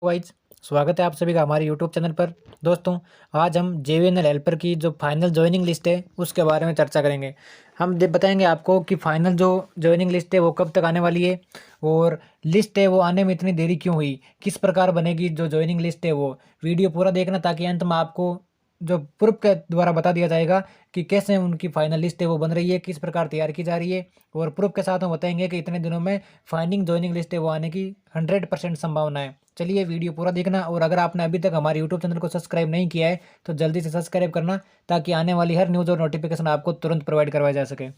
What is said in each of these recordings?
Wise स्वागत है आप सभी का हमारे यूट्यूब चैनल पर। दोस्तों, आज हम जेवीएनएल हेल्पर की जो फाइनल ज्वाइनिंग लिस्ट है उसके बारे में चर्चा करेंगे। हम बताएंगे आपको कि फाइनल जो ज्वाइनिंग लिस्ट है वो कब तक आने वाली है और लिस्ट है वो आने में इतनी देरी क्यों हुई, किस प्रकार बनेगी जो ज्वाइनिंग लिस्ट है वो। वीडियो पूरा देखना ताकि अंत में आपको जो प्रूफ के द्वारा बता दिया जाएगा कि कैसे उनकी फाइनल लिस्ट है वो बन रही है, किस प्रकार तैयार की जा रही है, और प्रूफ के साथ हम बताएंगे कि इतने दिनों में फाइनल ज्वाइनिंग लिस्ट है वो आने की 100% संभावना है। चलिए वीडियो पूरा देखना, और अगर आपने अभी तक हमारे यूट्यूब चैनल को सब्सक्राइब नहीं किया है तो जल्दी से सब्सक्राइब करना ताकि आने वाली हर न्यूज़ और नोटिफिकेशन आपको तुरंत प्रोवाइड करवाया जा सके।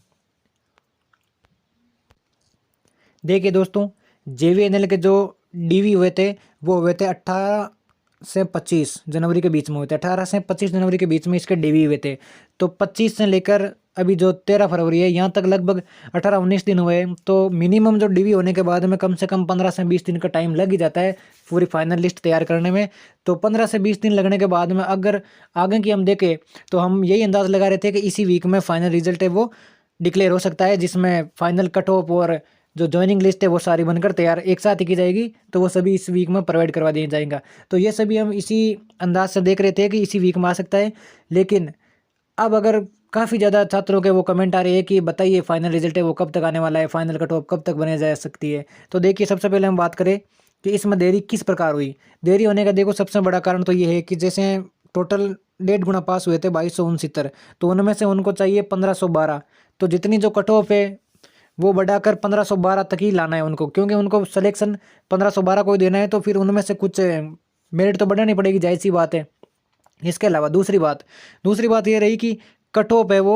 देखिए दोस्तों, जेवीएनएल के जो डीवी हुए थे वो हुए थे 18 से 25 जनवरी के बीच में हुए थे। 18 से 25 जनवरी के बीच में इसके डीवी हुए थे। तो 25 से लेकर अभी जो 13 फरवरी है यहाँ तक लगभग 18-19 दिन हुए हैं। तो मिनिमम जो डीवी होने के बाद में कम से कम 15 से 20 दिन का टाइम लग ही जाता है पूरी फाइनल लिस्ट तैयार करने में। तो 15 से 20 दिन लगने के बाद में अगर आगे की हम देखें तो हम यही अंदाज़ लगा रहे थे कि इसी वीक में फाइनल रिजल्ट है वो डिक्लेयर हो सकता है, जिसमें फाइनल कट ऑफ और जो ज्वाइनिंग लिस्ट है वो सारी बनकर तैयार एक साथ ही की जाएगी। तो वो सभी इस वीक में प्रोवाइड करवा दिया जाएगा। तो ये सभी हम इसी अंदाज से देख रहे थे कि इसी वीक में आ सकता है। लेकिन अब अगर काफ़ी ज़्यादा छात्रों के वो कमेंट आ रहे हैं कि बताइए फाइनल रिजल्ट है वो कब तक आने वाला है, फाइनल कट ऑफ कब तक बनाई जा सकती है। तो देखिए, सबसे पहले हम बात करें कि इसमें देरी किस प्रकार हुई। देरी होने का देखो सबसे बड़ा कारण तो ये है कि जैसे टोटल 1.5 गुना पास हुए थे 2269, तो उनमें से उनको चाहिए 1512। तो जितनी जो कट ऑफ है वो बढ़ाकर 1512 तक ही लाना है उनको, क्योंकि उनको सिलेक्शन 1512 को ही देना है। तो फिर उनमें से कुछ मेरिट तो बढ़ानी पड़ेगी, जाहिर सी बात है। इसके अलावा दूसरी बात ये रही कि कट ऑफ है वो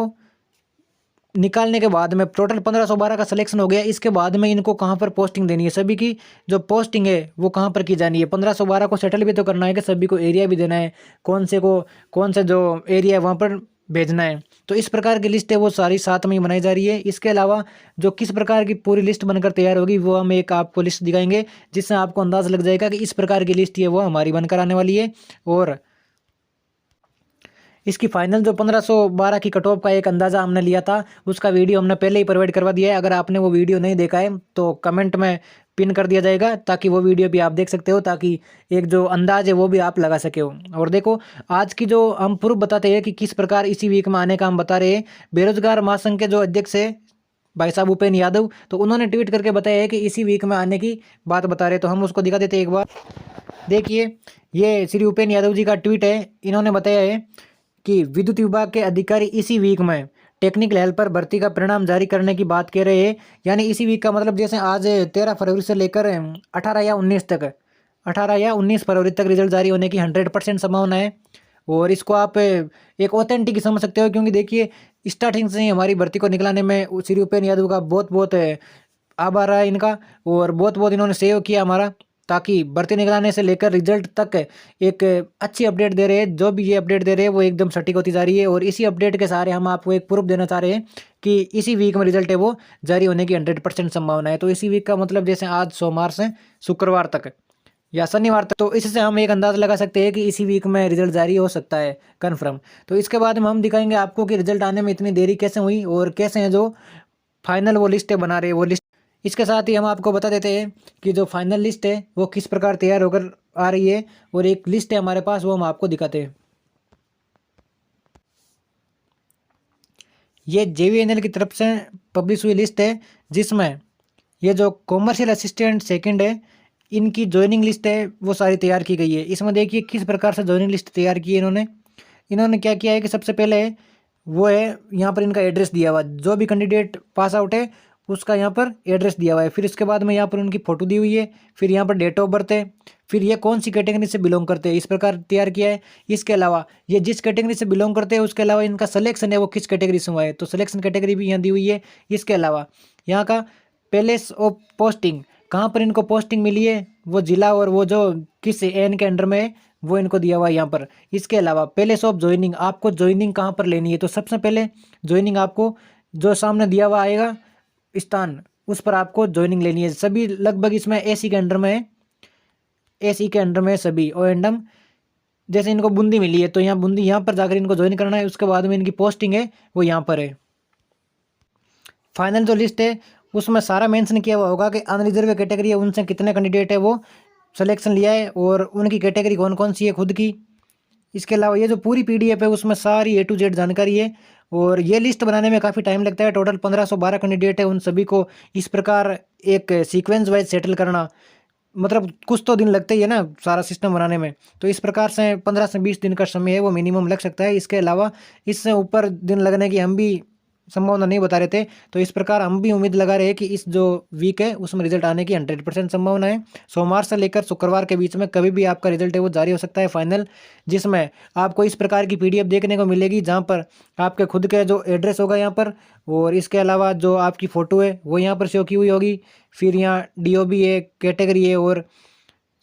निकालने के बाद में टोटल 1512 का सिलेक्शन हो गया। इसके बाद में इनको कहाँ पर पोस्टिंग देनी है, सभी की जो पोस्टिंग है वो कहाँ पर की जानी है। 1512 को सेटल भी तो करना है कि सभी को एरिया भी देना है, कौन से जो एरिया है वहाँ पर भेजना है। तो इस प्रकार की लिस्ट है वो सारी साथ में ही बनाई जा रही है। इसके अलावा जो किस प्रकार की पूरी लिस्ट बनकर तैयार होगी वो हम एक आपको लिस्ट दिखाएंगे, जिससे आपको अंदाज़ लग जाएगा कि इस प्रकार की लिस्ट है वो हमारी बनकर आने वाली है। और इसकी फाइनल जो 1512 की कट ऑफ का एक अंदाज़ा हमने लिया था उसका वीडियो हमने पहले ही प्रोवाइड करवा दिया है। अगर आपने वो वीडियो नहीं देखा है तो कमेंट में पिन कर दिया जाएगा ताकि वो वीडियो भी आप देख सकते हो, ताकि एक जो अंदाज है वो भी आप लगा सके हो। और देखो, आज की जो हम प्रूफ बताते हैं कि किस प्रकार इसी वीक में आने का हम बता रहे हैं। बेरोजगार महासंघ के जो अध्यक्ष है भाई साहब उपेंद्र यादव, तो उन्होंने ट्वीट करके बताया है कि इसी वीक में आने की बात बता रहे हैं। तो हम उसको दिखा देते हैं एक बार। देखिए, ये श्री उपेंद्र यादव जी का ट्वीट है। इन्होंने बताया है कि विद्युत विभाग के अधिकारी इसी वीक में टेक्निकल हेल्पर भर्ती का परिणाम जारी करने की बात कह रहे हैं। यानी इसी वीक का मतलब जैसे आज 13 फरवरी से लेकर 18 या 19 फरवरी तक रिजल्ट जारी होने की 100% संभावना है। और इसको आप एक ऑथेंटिक समझ सकते हो, क्योंकि देखिए स्टार्टिंग से ही हमारी भर्ती को निकलाने में श्री उपेंद्र यादव का बहुत बहुत आभार रहा है इनका, और बहुत बहुत इन्होंने सेव किया हमारा, ताकि भर्ती निकलाने से लेकर रिजल्ट तक एक अच्छी अपडेट दे रहे हैं। जो भी ये अपडेट दे रहे हैं वो एकदम सटीक होती जा रही है। और इसी अपडेट के सहारे हम आपको एक प्रूफ देना चाह रहे हैं कि इसी वीक में रिजल्ट है वो जारी होने की 100% संभावना है। तो इसी वीक का मतलब जैसे आज सोमवार से शुक्रवार तक या शनिवार तक, तो इससे हम एक अंदाज़ लगा सकते हैं कि इसी वीक में रिजल्ट जारी हो सकता है कन्फर्म। तो इसके बाद में हम दिखाएंगे आपको कि रिजल्ट आने में इतनी देरी कैसे हुई और कैसे हैं जो फाइनल वो लिस्टें बना रहे हैं वो लिस्ट। इसके साथ ही हम आपको बता देते हैं कि जो फाइनल लिस्ट है वो किस प्रकार तैयार होकर आ रही है, और एक लिस्ट है हमारे पास वो हम आपको दिखाते हैं। ये जेवीएनएल की तरफ से पब्लिश हुई लिस्ट है, जिसमें ये जो कॉमर्शियल असिस्टेंट सेकंड है इनकी ज्वाइनिंग लिस्ट है वो सारी तैयार की गई है। इसमें देखिए किस प्रकार से ज्वाइनिंग लिस्ट तैयार की है इन्होंने। इन्होंने क्या किया है कि सबसे पहले वो है यहाँ पर इनका एड्रेस दिया हुआ, जो भी कैंडिडेट पास आउट है उसका यहाँ पर एड्रेस दिया हुआ है। फिर इसके बाद में यहाँ पर उनकी फ़ोटो दी हुई है, फिर यहाँ पर डेट ऑफ बर्थ है, फिर ये कौन सी कैटेगरी से बिलोंग करते हैं इस प्रकार तैयार किया है। इसके अलावा ये जिस कैटेगरी से बिलोंग करते हैं उसके अलावा इनका सिलेक्शन है वो किस कैटेगरी से हुआ है, तो सिलेक्शन कैटेगरी भी यहाँ दी हुई है। इसके अलावा यहाँ का प्लेस ऑफ पोस्टिंग, कहाँ पर इनको पोस्टिंग मिली है वो जिला और वो जो किस एन के अंडर में है वो इनको दिया हुआ है यहाँ पर। इसके अलावा प्लेस ऑफ ज्वाइनिंग, आपको ज्वाइनिंग कहाँ पर लेनी है, तो सबसे पहले ज्वाइनिंग आपको जो सामने दिया हुआ आएगा स्थान उस पर आपको ज्वाइनिंग लेनी है। सभी लगभग इसमें एसी के अंडर में है, एसी के अंडर में सभी ओ एंडम। जैसे इनको बूंदी मिली है तो यहाँ बूंदी यहाँ पर जाकर इनको ज्वाइन करना है। उसके बाद में इनकी पोस्टिंग है वो यहाँ पर है। फाइनल जो लिस्ट है उसमें सारा मेंशन किया हुआ होगा कि अनरिजर्व कैटेगरी है उनसे कितने कैंडिडेट है वो सिलेक्शन लिया है और उनकी कैटेगरी कौन कौन सी है खुद की। इसके अलावा ये जो पूरी पीडीएफ है उसमें सारी A to Z जानकारी है और ये लिस्ट बनाने में काफ़ी टाइम लगता है। टोटल 1512 कैंडिडेट है, उन सभी को इस प्रकार एक सीक्वेंस वाइज सेटल करना मतलब कुछ तो दिन लगते ही है ना सारा सिस्टम बनाने में। तो इस प्रकार से 15 से 20 दिन का समय है वो मिनिमम लग सकता है। इसके अलावा इससे ऊपर दिन लगने की हम भी संभावना नहीं बता रहे थे। तो इस प्रकार हम भी उम्मीद लगा रहे हैं कि इस जो वीक है उसमें रिजल्ट आने की 100% संभावना है। सोमवार से लेकर शुक्रवार के बीच में कभी भी आपका रिजल्ट है वो जारी हो सकता है फाइनल, जिसमें आपको इस प्रकार की पीडीएफ देखने को मिलेगी जहाँ पर आपके खुद के जो एड्रेस होगा यहाँ पर, और इसके अलावा जो आपकी फ़ोटो है वो यहाँ पर शो की हुई होगी। फिर यहाँ DOB है, कैटेगरी है और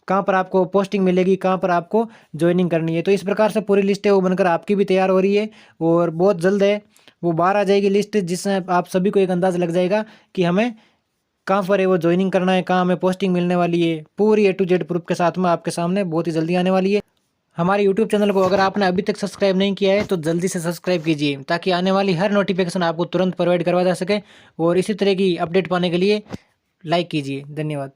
कहाँ पर आपको पोस्टिंग मिलेगी, कहाँ पर आपको ज्वाइनिंग करनी है। तो इस प्रकार से पूरी लिस्ट है वो बनकर आपकी भी तैयार हो रही है और बहुत जल्द है वो बाहर आ जाएगी लिस्ट, जिससे आप सभी को एक अंदाज़ लग जाएगा कि हमें कहाँ पर है वो ज्वाइनिंग करना है, कहाँ हमें पोस्टिंग मिलने वाली है। पूरी A to Z प्रूफ के साथ में आपके सामने बहुत ही जल्दी आने वाली है। हमारे यूट्यूब चैनल को अगर आपने अभी तक सब्सक्राइब नहीं किया है तो जल्दी से सब्सक्राइब कीजिए ताकि आने वाली हर नोटिफिकेशन आपको तुरंत प्रोवाइड करवा जा सके। और इसी तरह की अपडेट पाने के लिए लाइक कीजिए। धन्यवाद।